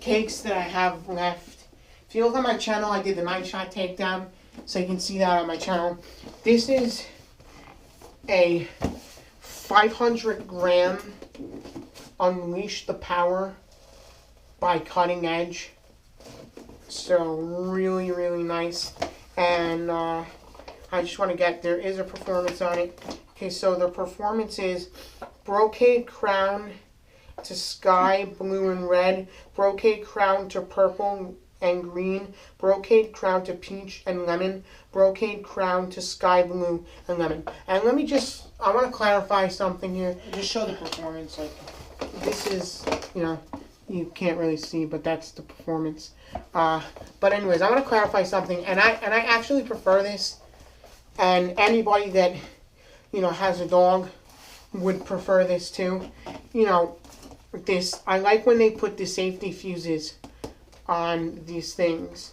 cakes that I have left. If you look on my channel, I did the 9-shot takedown, so you can see that on my channel. This is a 500-gram Unleash the Power by Cutting Edge. So really, really nice. And I just want to get, there is a performance on it. Okay, so the performance is brocade crown to sky blue and red, brocade crown to purple and green, brocade crown to peach and lemon, brocade crown to sky blue and lemon. And let me just, I want to clarify something here. Just show the performance. Like, this is, you know, you can't really see, but that's the performance. But anyways, I want to clarify something, and I actually prefer this, and anybody that, you know, has a dog would prefer this too. You know, this, I like when they put the safety fuses on these things.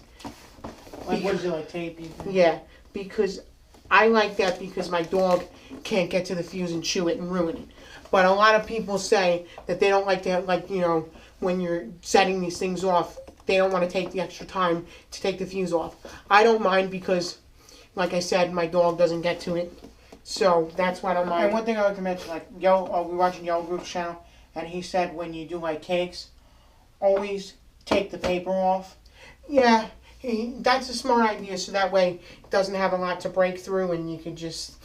what is it, like tape? Yeah, because I like that because my dog can't get to the fuse and chew it and ruin it. But a lot of people say that they don't like to, like, you know, when you're setting these things off, they don't want to take the extra time to take the fuse off. I don't mind because, like I said, my dog doesn't get to it. So that's why I don't mind. And one thing I like to mention, like, we're watching Yellow Group's channel, and he said when you do, like, cakes, always take the paper off. Yeah, that's a smart idea, so that way it doesn't have a lot to break through, and you can just,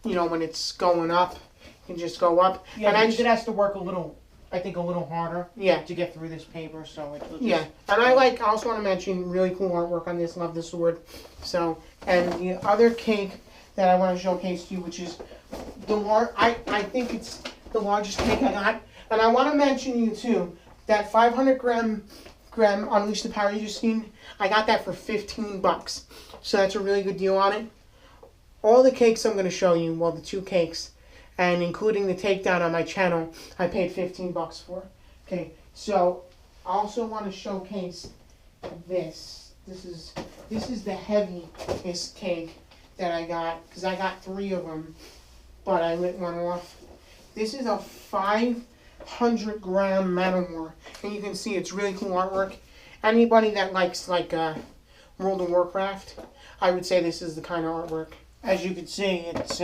you know, when it's going up, you can just go up. Yeah, and because it has to work a little, I think, a little harder. Yeah. To get through this paper, so it's just, yeah, and I also want to mention really cool artwork on this. Love the sword. So, and the other cake that I want to showcase to you, which is the I think it's the largest cake I got, and I want to mention you too that 500-gram Unleash the Power you just seen. I got that for $15, so that's a really good deal on it. All the cakes I'm going to show you, well, the 2 cakes, and including the takedown on my channel, I paid $15 for. Okay, so I also want to showcase this. This is the heaviest cake that I got, because I got 3 of them, but I lit one off. This is a 500-gram Manowar, and you can see it's really cool artwork. Anybody that likes, like, World of Warcraft, I would say this is the kind of artwork. as you can see, it's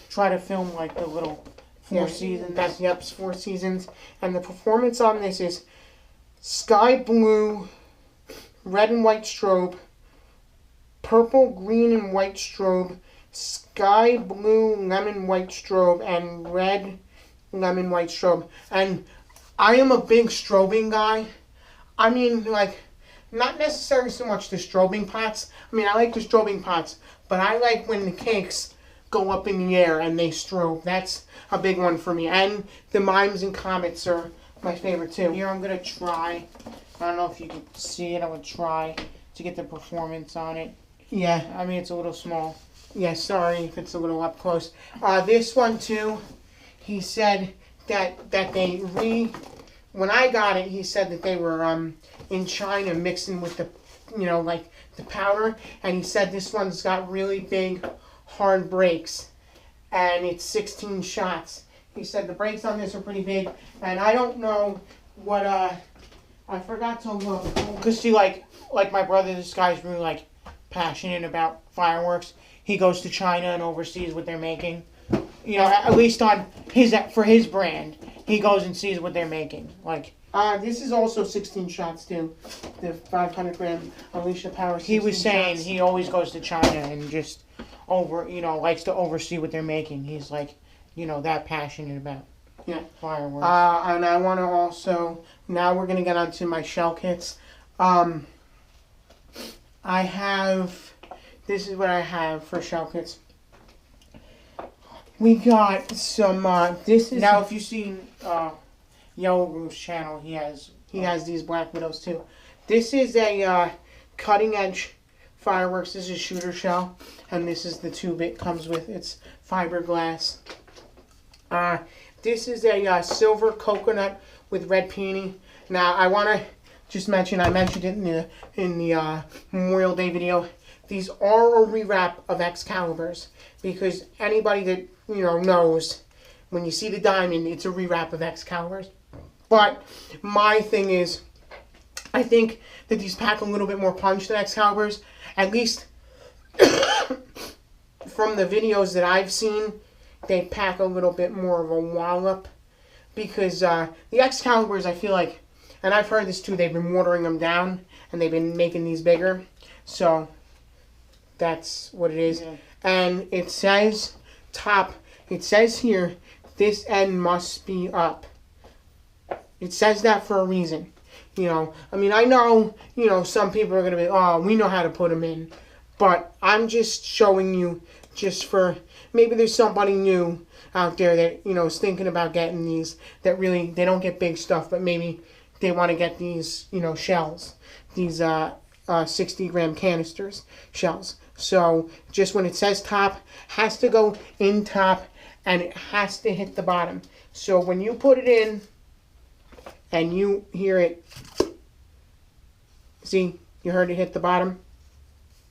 try to film like the little 4 seasons. That's, yep, it's 4 seasons. And the performance on this is sky blue, red and white strobe, purple, green, and white strobe, sky blue, lemon, white strobe, and red, lemon, white strobe. And I am a big strobing guy. I mean, like, not necessarily so much the strobing pots. I mean, I like the strobing pots, but I like when the cakes go up in the air and they strobe. That's a big one for me. And the mimes and comets are my favorite too. Here I'm going to try, I don't know if you can see it, I'm going to try to get the performance on it. Yeah. I mean, it's a little small. Yeah, sorry if it's a little up close. This one too, he said that when I got it, he said that they were in China mixing with the, you know, like the powder, and he said this one's got really big, hard brakes, and it's 16 shots. He said the brakes on this are pretty big, and I don't know what, I forgot to look. Because see, like my brother, this guy's really, like, passionate about fireworks. He goes to China and oversees what they're making. You know, at least for his brand, he goes and sees what they're making. Like, this is also 16 shots too. The 500-gram Unleash the Power. he was saying shots. he always goes to China and just likes to oversee what they're making. He's like, that passionate about fireworks. And I want to also, now we're going to get onto my shell kits. This is what I have for shell kits. We got some, now if you've seen Yellow Group's channel, he has these Black Widows too. This is a cutting edge fireworks. This is shooter shell, and this is the tube it comes with. It's fiberglass. This is a silver coconut with red peony. Now I want to just mention, I mentioned it in the Memorial Day video. These are a rewrap of Excaliburs, because anybody that knows, when you see the diamond, it's a rewrap of Excaliburs. But my thing is, I think that these pack a little bit more punch than Excaliburs. At least from the videos that I've seen, they pack a little bit more of a wallop. Because the Excaliburs, I feel like, and I've heard this too, they've been watering them down and they've been making these bigger. So that's what it is. Yeah. And it says it says here, this end must be up. It says that for a reason. You know, I mean, I know, you know, some people are going to be, oh, we know how to put them in. But I'm just showing you, just for, maybe there's somebody new out there that, you know, is thinking about getting these, that really, they don't get big stuff, but maybe they want to get these, you know, shells. These 60-gram canisters shells. So just when it says top, has to go in top, and it has to hit the bottom. So when you put it in, and you hear it, see, you heard it hit the bottom.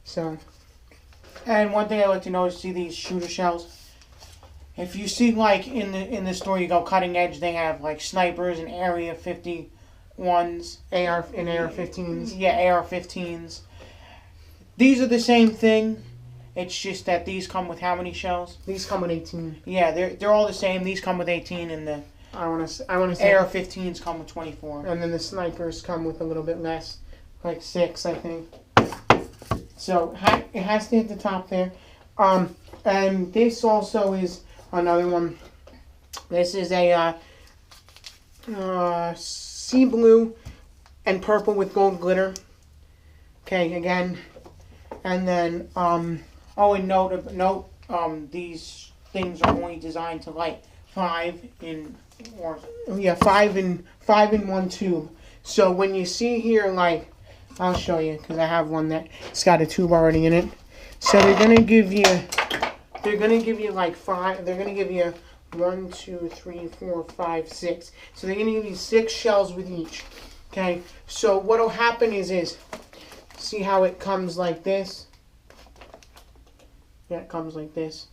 So, And one thing I like to know is see these shooter shells. If you see like in the store you go cutting edge, they have like snipers and Area 51s, AR and AR-15s. yeah, AR-15s. These are the same thing. It's just that these come with how many shells? These come with 18. Yeah, they're all the same. These come with 18, and the I want to say. AR-15s come with 24. And then the snipers come with a little bit less, like 6, I think. So it has to hit the top there. And this also is another one. This is a sea blue and purple with gold glitter. Okay, again, and then Oh, and note, these things are only designed to light 5 in, or yeah, 5 in 1 tube. So when you see here, like, I'll show you because I have one that's got a tube already in it. So they're gonna give you like 5. They're gonna give you 1, 2, 3, 4, 5, 6. So they're gonna give you 6 shells with each. Okay. So what'll happen is see how it comes like this. Yeah, it comes like this.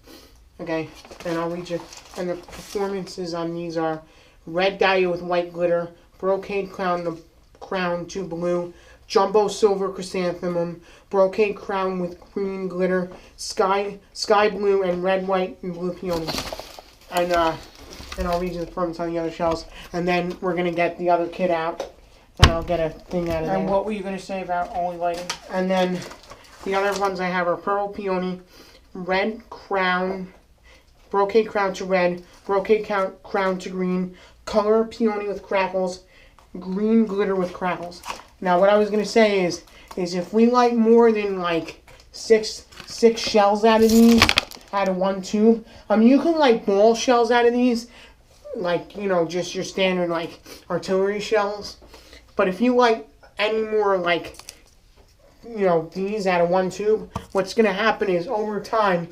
Okay, and I'll read you. And the performances on these are red dahlia with white glitter, brocade crown to blue, jumbo silver chrysanthemum, brocade crown with green glitter, sky blue, and red, white, and blue peony. And I'll read you the performance on the other shells. And then we're gonna get the other kit out, and I'll get a thing out of there. and what were you gonna say about only lighting? And then the other ones I have are purple peony, red crown, brocade crown to red, brocade crown to green, color peony with crackles, green glitter with crackles. Now what I was gonna say is if we light more than like six shells out of these, out of one tube, you can light ball shells out of these, like, you know, just your standard like artillery shells. But if you light any more like, you know, these out of one tube, what's going to happen is over time,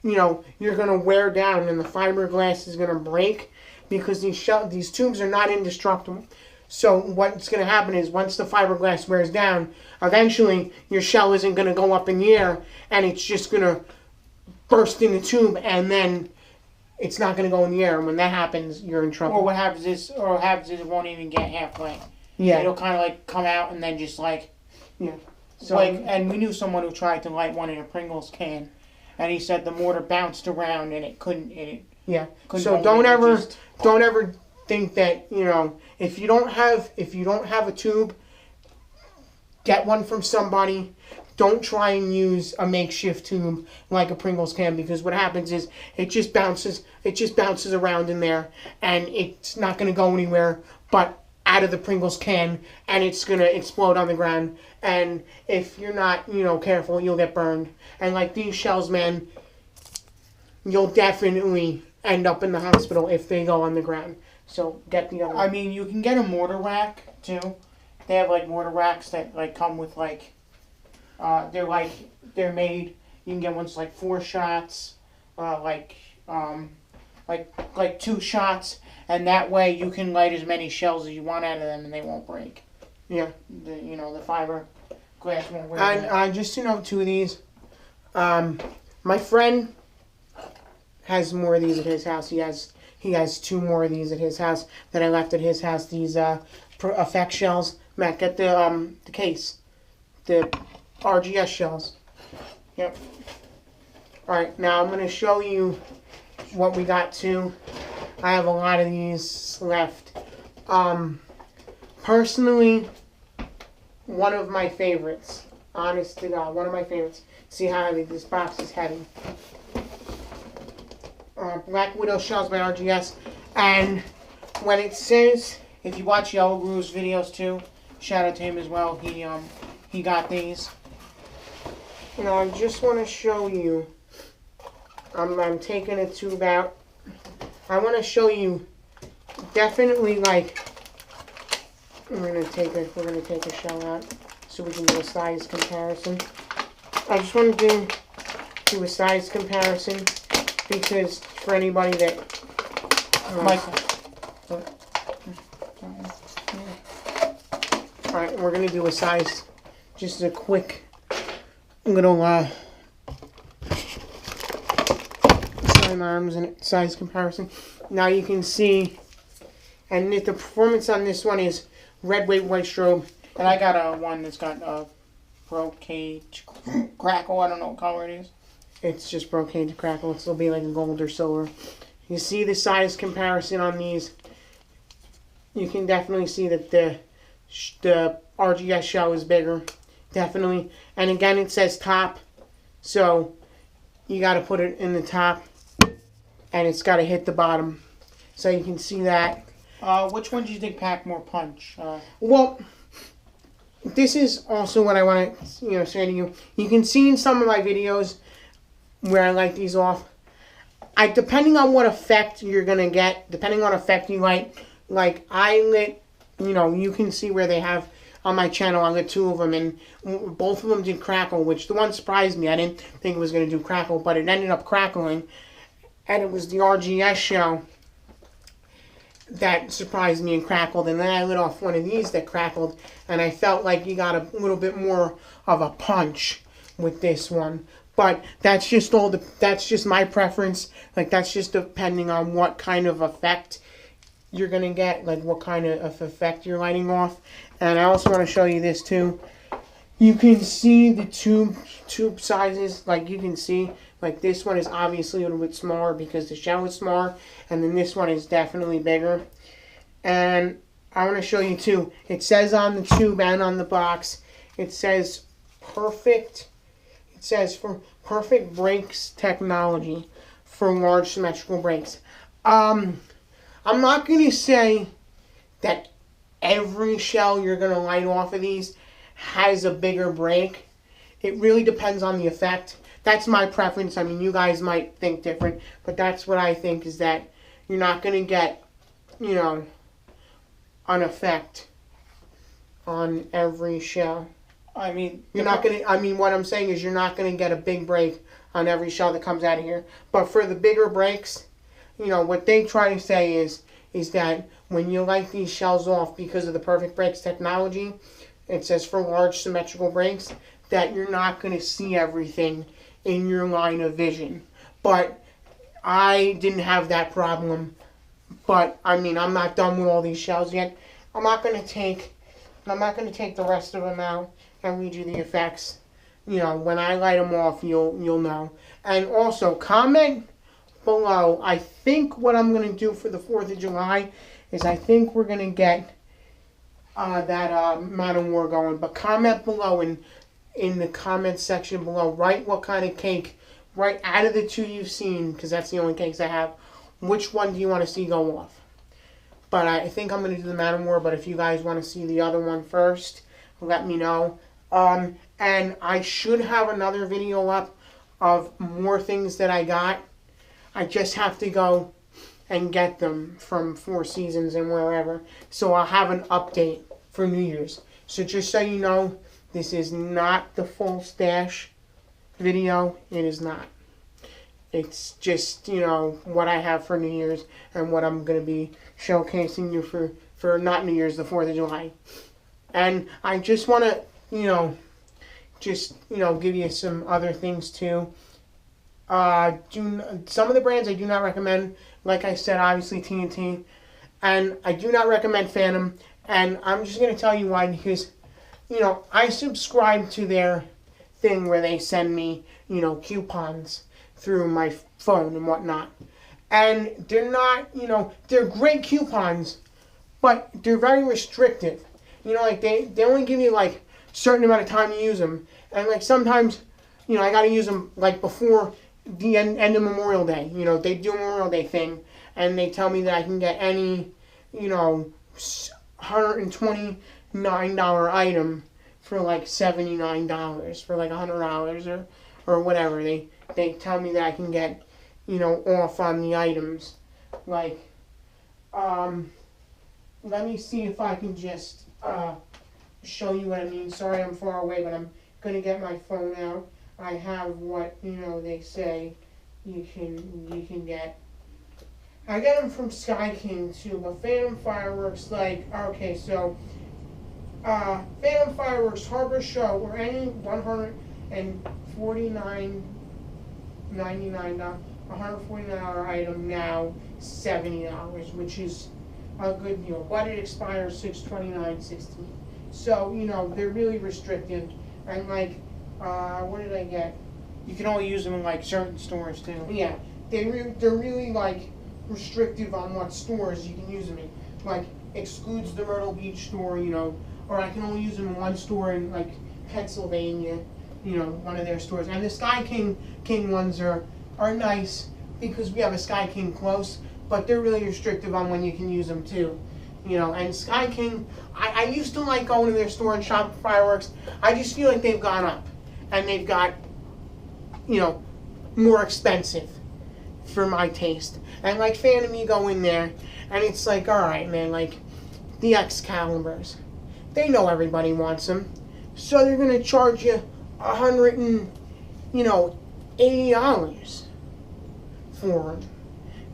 you know, you're going to wear down and the fiberglass is going to break because these tubes are not indestructible. So what's going to happen is once the fiberglass wears down, eventually your shell isn't going to go up in the air and it's just going to burst in the tube and then it's not going to go in the air. And when that happens, you're in trouble. Or what happens is it won't even get halfway. Yeah. It'll kind of like come out and then just like, Yeah. So like, and we knew someone who tried to light one in a Pringles can, and he said the mortar bounced around and it couldn't. yeah. Couldn't So hold don't it, ever just- don't ever think that, you know, if you don't have a tube, get one from somebody. Don't try and use a makeshift tube like a Pringles can, because what happens is it just bounces around in there and it's not going to go anywhere but out of the Pringles can, and it's going to explode on the ground. And if you're not, you know, careful, you'll get burned. And like these shells, man, you'll definitely end up in the hospital if they go on the ground. So get the other one. I mean, you can get a mortar rack too. They have like mortar racks that like come with like, they're made. You can get ones like 4 shots, like 2 shots, and that way you can light as many shells as you want out of them, and they won't break. Yeah. The fiber glass won't wear. And just to know, 2 of these, my friend has more of these at his house. He has 2 more of these at his house that I left at his house. These effect shells. Matt, get the case, the RGS shells. Yep. All right, now I'm gonna show you what we got too. I have a lot of these left. Personally, one of my favorites. Honest to God, one of my favorites. See how heavy this box is heavy. Black Widow shells by RGS, and when it says, if you watch Yellow Gru's videos too, shout out to him as well. He got these. Now I just want to show you. I'm taking it to about. I want to show you. Definitely like. We're gonna take a shell out so we can do a size comparison. I just want to do a size comparison because for anybody that Michael. Alright, we're gonna do a size, just a quick little sidearms and size comparison. Now you can see, and the performance on this one is red weight, white strobe. And I got one that's got brocade crackle. I don't know what color it is. It's just brocade to crackle. It'll be like a gold or silver. You see the size comparison on these. You can definitely see that the RGS shell is bigger. Definitely. And again, it says top. So you got to put it in the top. And it's got to hit the bottom. So you can see that. Which one do you think pack more punch? Well, this is also what I want to say to you. You can see in some of my videos where I light these off. Depending on what effect you're going to get, depending on effect you light, like I lit, you can see where they have on my channel, I lit 2 of them, and both of them did crackle, which the one surprised me. I didn't think it was going to do crackle, but it ended up crackling, and it was the RGS shell that surprised me and crackled, and then I lit off one of these that crackled, and I felt like you got a little bit more of a punch with this one. But that's just that's just my preference. Like, that's just depending on what kind of effect you're gonna get, like what kind of effect you're lighting off. And I also want to show you this too. You can see the tube sizes. Like, you can see, like, this one is obviously a little bit smaller because the shell is smaller, and then this one is definitely bigger. And I want to show you too. It says on the tube and on the box, it says perfect. It says for perfect brakes technology for large symmetrical brakes. I'm not going to say that every shell you're going to light off of these has a bigger brake. It really depends on the effect. That's my preference. I mean, you guys might think different, but that's what I think, is that you're not going to get, an effect on every shell. I mean, You're not going to, what I'm saying is you're not going to get a big break on every shell that comes out of here. But for the bigger breaks, what they try to say is that when you light these shells off because of the perfect brakes technology, it says for large symmetrical brakes, that you're not going to see everything in your line of vision. But I didn't have that problem. But I'm not done with all these shells yet. I'm not going to take the rest of them out and read you the effects. When I light them off, you'll know. And also, comment below. I think what I'm going to do for the 4th of July is I think we're going to get that Modern War going. But comment below in the comment section below. Write what kind of cake, right out of the 2 you've seen, because that's the only cakes I have. Which one do you want to see go off? But I think I'm going to do the Modern War. But if you guys want to see the other one first, let me know. And I should have another video up of more things that I got. I just have to go and get them from Four Seasons and wherever. So I'll have an update for New Year's. So just so you know, this is not the full stash video. It is not. It's just, what I have for New Year's and what I'm going to be showcasing you for not New Year's, the 4th of July. And I just want to, give you some other things too. Some of the brands I do not recommend. Like I said, obviously TNT. And I do not recommend Phantom. And I'm just gonna tell you why, because, you know, I subscribe to their thing where they send me, you know, coupons through my phone and whatnot. And they're not, you know, they're great coupons, but they're very restrictive. You know, like they only give you like a certain amount of time to use them. And like sometimes, you know, I gotta use them like before the end of Memorial Day. You know, they do a Memorial Day thing, and they tell me that I can get any, you know, $129 item for like $79 for like $100 or whatever. They tell me that I can get, you know, off on the items. Like, let me see if I can just show you what I mean. Sorry, I'm far away, but I'm gonna get my phone out. I have what, you know, they say you can get. I get them from Sky King too, but Phantom Fireworks, like, okay, so Phantom Fireworks Harbor Show, or any $149 item now $70, which is a good deal. But it expires 6/29/16. So, you know, they're really restrictive. And like, what did I get? You can only use them in like certain stores too. Yeah, they're really like restrictive on what stores you can use them in. Like, excludes the Myrtle Beach store, you know, or I can only use them in one store in like Pennsylvania, you know, one of their stores. And the Sky King ones are nice because we have a Sky King close, but they're really restrictive on when you can use them too. You know, and Sky King, I used to like going to their store and shop for fireworks. I just feel like they've gone up and they've got, you know, more expensive for my taste. And like Phantom, you go in there and it's like, all right, man, like the Excaliburs, they know everybody wants them, so they're gonna charge you $80 for them.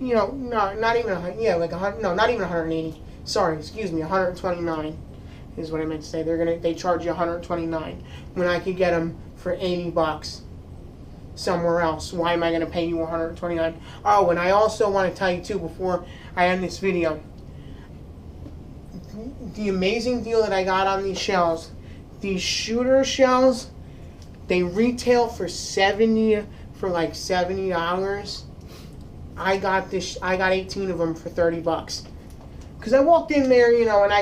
You know, not even not even 180. Sorry, excuse me, 129 is what I meant to say. They charge you 129 when I could get them for $80 somewhere else. Why am I gonna pay you 129? Oh, and I also want to tell you too before I end this video, the amazing deal that I got on these shells. These shooter shells, they retail for $70. I got 18 of them for $30. Because I walked in there, you know, and I